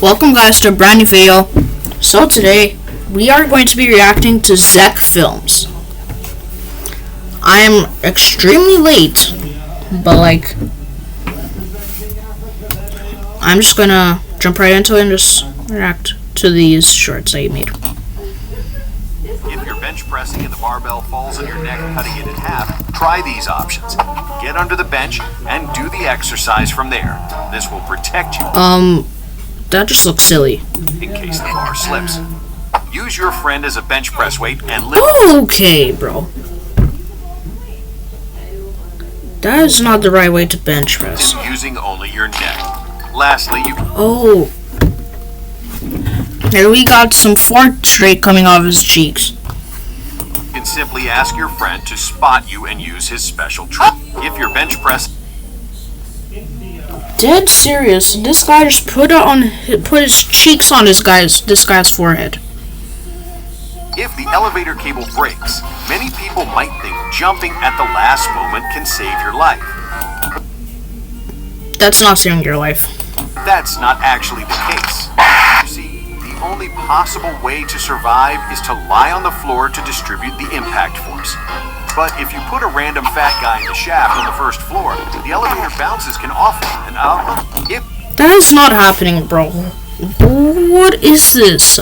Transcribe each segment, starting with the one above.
Welcome guys to a brand new video. So today we are going to be reacting to Zeck Films. I am extremely late, but I'm just gonna jump right into it and just react to these shorts that you made. If you're bench pressing and the barbell falls on your neck, cutting it in half, try these options. Get under the bench and do the exercise from there. This will protect you. That just looks silly. In case the bar slips. Use your friend as a bench press weight and lift. Okay, bro. That is not the right way to bench press. Using only your neck. Lastly, you Here we got some fart straight coming off his cheeks. can simply ask your friend to spot you and use his special trick. If your bench press Dead serious. This guy just put his cheeks on this guy's forehead. If the elevator cable breaks, many people might think jumping at the last moment can save your life. That's not saving your life. That's not actually the case. You see, the only possible way to survive is to lie on the floor to distribute the impact force. But if you put a random fat guy in the shaft on the first floor, the elevator bounces can often, and That is not happening, bro. What is this?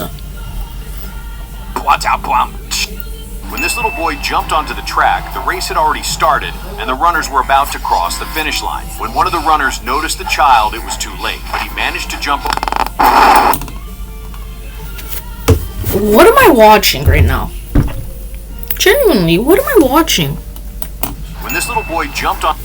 When this little boy jumped onto the track, the race had already started, and the runners were about to cross the finish line. When one of the runners noticed the child, it was too late, but he managed to jump. What am I watching right now? Genuinely, what am I watching? When this little boy jumped on...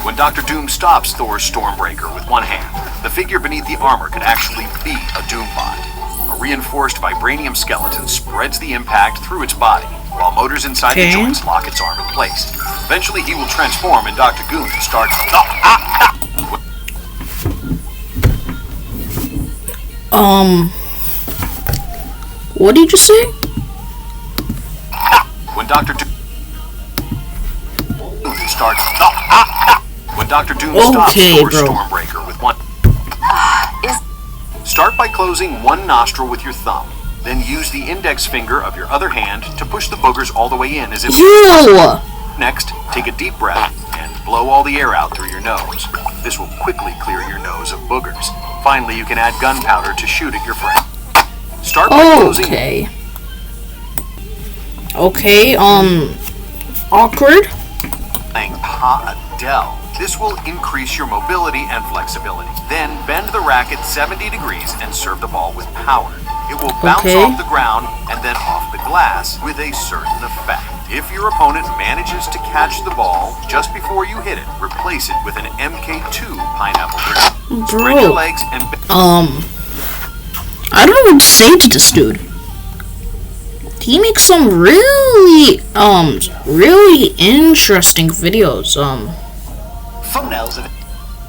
When Dr. Doom stops Thor's Stormbreaker with one hand, the figure beneath the armor could actually be a Doombot. A reinforced vibranium skeleton spreads the impact through its body, while motors inside the joints lock its arm in place. Eventually, he will transform in Dr. Goon and start... What did you say? When Dr. Doom starts... When Dr. Doom stops Thor's Stormbreaker with one... Start by closing one nostril with your thumb. Then use the index finger of your other hand to push the boogers all the way in as if... Next, take a deep breath and blow all the air out through your nose. This will quickly clear your nose of boogers. Finally, you can add gunpowder to shoot at your friend. Start by closing... Awkward. Playing Pa Adele. This will increase your mobility and flexibility. Then bend the racket 70 degrees and serve the ball with power. It will bounce off the ground and then off the glass with a certain effect. If your opponent manages to catch the ball just before you hit it, replace it with an MK2 pineapple grenade. Spread your legs and... I don't know what to say to this dude. He makes some really interesting videos. Thumbnails of it.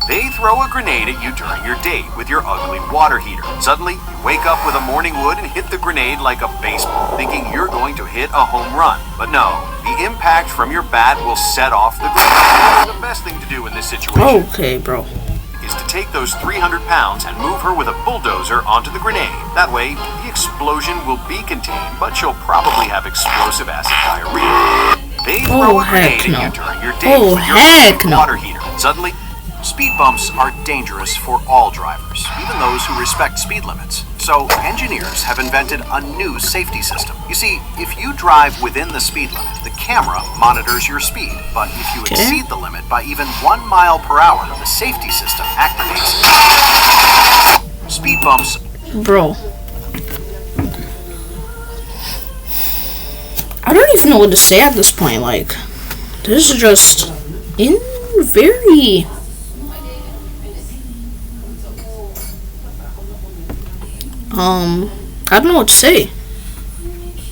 They throw a grenade at you during your date with your ugly water heater. Suddenly, you wake up with a morning wood and hit the grenade like a baseball, thinking you're going to hit a home run. But no, the impact from your bat will set off the grenade. The best thing to do in this situation is to take those 300 pounds and move her with a bulldozer onto the grenade. That way, the explosion will be contained, but she'll probably have explosive acid diarrhea. They throw a grenade at you during your date with your water heater. Suddenly, speed bumps are dangerous for all drivers, even those who respect speed limits. So, engineers have invented a new safety system. You see, if you drive within the speed limit, the camera monitors your speed. But if you exceed the limit by even 1 mile per hour, the safety system activates. Speed bumps... Bro. I don't even know what to say at this point. This is just... very... I don't know what to say.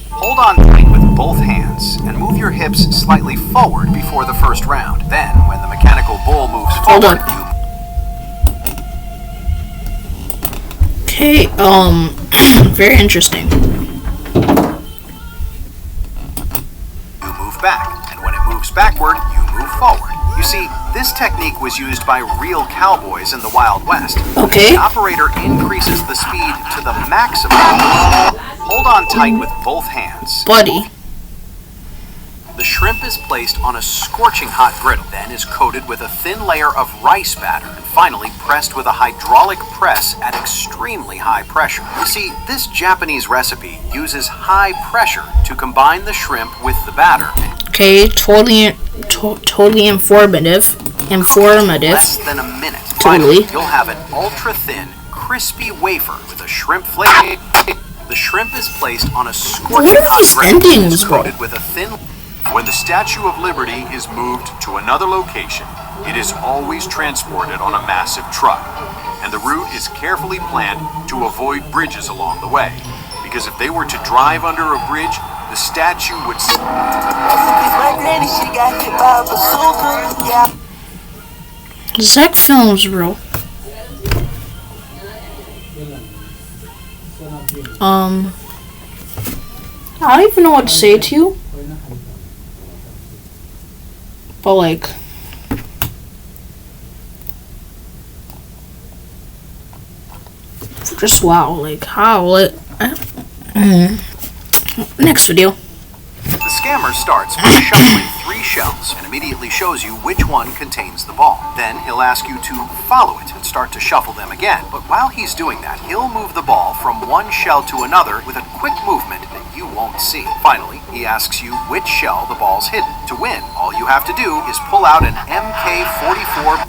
Hold on tight with both hands and move your hips slightly forward before the first round. Then, when the mechanical bull moves forward, very interesting. You move back, and when it moves backward, you move forward. You You see, this technique was used by real cowboys in the Wild West. Okay. The operator increases the speed to the maximum. Hold on tight with both hands. Buddy. The shrimp is placed on a scorching hot griddle, then is coated with a thin layer of rice batter, and finally pressed with a hydraulic press at extremely high pressure. You see, this Japanese recipe uses high pressure to combine the shrimp with the batter. Okay, totally informative. Less than a minute. Totally. Finally, you'll have an ultra-thin, crispy wafer with a shrimp flavor. The shrimp is placed on a scorching What are hot these griddle, endings, bro? coated with a thin. When the Statue of Liberty is moved to another location, it is always transported on a massive truck, and the route is carefully planned to avoid bridges along the way. Because if they were to drive under a bridge, the statue would. Zeck Felms, bro. I don't even know what to say to you. But like, just wow, like how it. Next video. The scammer starts by shuffling 3 shells and immediately shows you which one contains the ball. Then he'll ask you to follow it and start to shuffle them again. But while he's doing that, he'll move the ball from one shell to another with a quick movement that you won't see. Finally, he asks you which shell the ball's hidden. To win, all you have to do is pull out an MK44.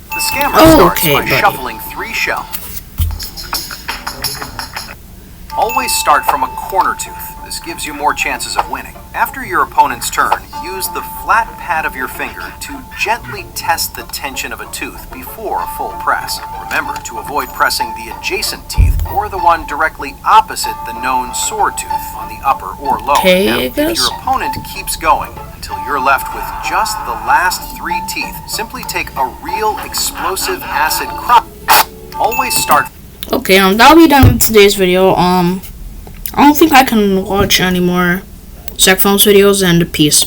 The scammer starts by shuffling 3 shells. Always start from a corner tooth. This gives you more chances of winning. After your opponent's turn, use the flat pad of your finger to gently test the tension of a tooth before a full press. Remember to avoid pressing the adjacent teeth or the one directly opposite the known sore tooth on the upper or lower. Now, if your opponent keeps going until you're left with just the last 3 teeth, simply take a real explosive acid crop. Always start. Okay, that'll be done with today's video. I don't think I can watch any more Zeck Felms videos, and peace.